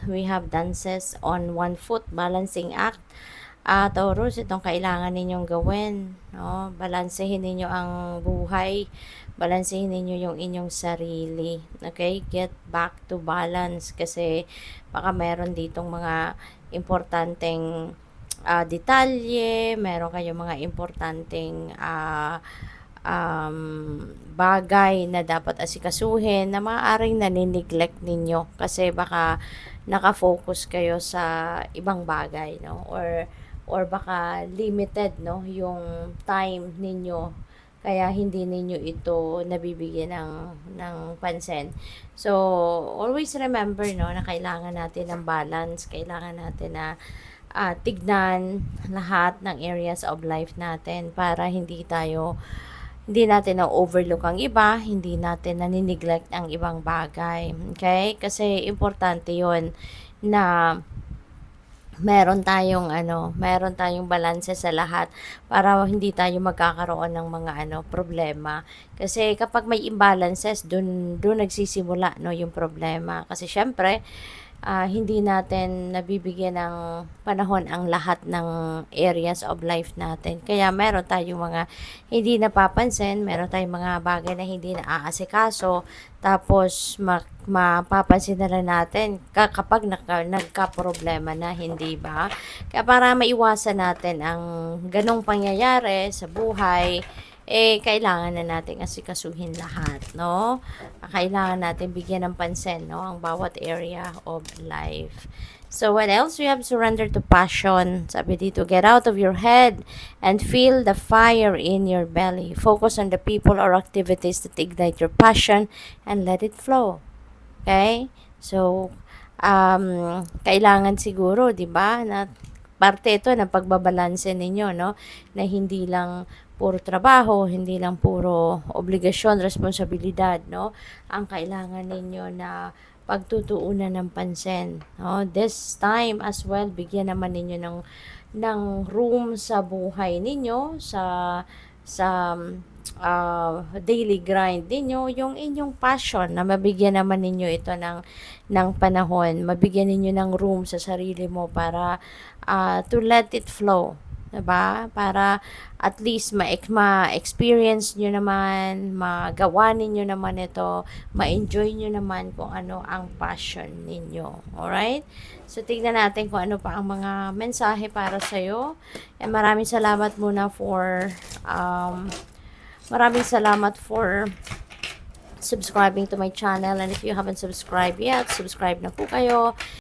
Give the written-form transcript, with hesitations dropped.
We have dances on one foot, balancing act. Taurus, itong kailangan ninyong gawin, no? Balansehin ninyo ang buhay, balansehin ninyo yung inyong sarili, okay? Get back to balance kasi baka meron ditong mga importanteng detalye, meron kayong mga importanteng bagay na dapat asikasuhin na maaaring nanineglect ninyo kasi baka nakafocus kayo sa ibang bagay, no? Or baka limited, no, yung time ninyo kaya hindi ninyo ito nabibigyan ng pansin. So always remember, no, na kailangan natin ng balance, kailangan natin na tignan lahat ng areas of life natin para hindi natin na-overlook ang iba, hindi natin nanineglect ang ibang bagay. Okay? Kasi importante 'yon na meron tayong balanse sa lahat para hindi tayo magkakaroon ng mga problema. Kasi kapag may imbalances, dun nagsisimula, no, yung problema. Kasi syempre, hindi natin nabibigyan ng panahon ang lahat ng areas of life natin. Kaya meron tayong mga hindi napapansin, meron tayong mga bagay na hindi naaasikaso, tapos mapapansin na lang natin kapag nagka-problema na, hindi ba? Kaya para maiwasan natin ang ganong pangyayari sa buhay, kailangan na natin asikasuhin lahat, no? Kailangan natin bigyan ng pansin, no, ang bawat area of life. So, what else? We have surrender to passion. Sabi dito, get out of your head and feel the fire in your belly. Focus on the people or activities that ignite your passion and let it flow. Okay? So, kailangan siguro, di ba, na parte ito ng pagbabalanse ninyo, no? Na hindi lang puro trabaho, hindi lang puro obligasyon, responsibilidad, no? Ang kailangan ninyo na pagtutuunan ng pansin, no? This time as well, bigyan naman ninyo ng room sa buhay ninyo, sa daily grind ninyo, yung inyong passion na mabigyan naman ninyo ito ng panahon, mabigyan ninyo ng room sa sarili mo para to let it flow, diba? Para at least ma-experience nyo naman, magawa ninyo naman ito, ma-enjoy nyo naman kung ano ang passion ninyo. Alright? So, tignan natin kung ano pa ang mga mensahe para sa'yo. And maraming salamat muna maraming salamat for subscribing to my channel. And if you haven't subscribed yet, subscribe na po kayo.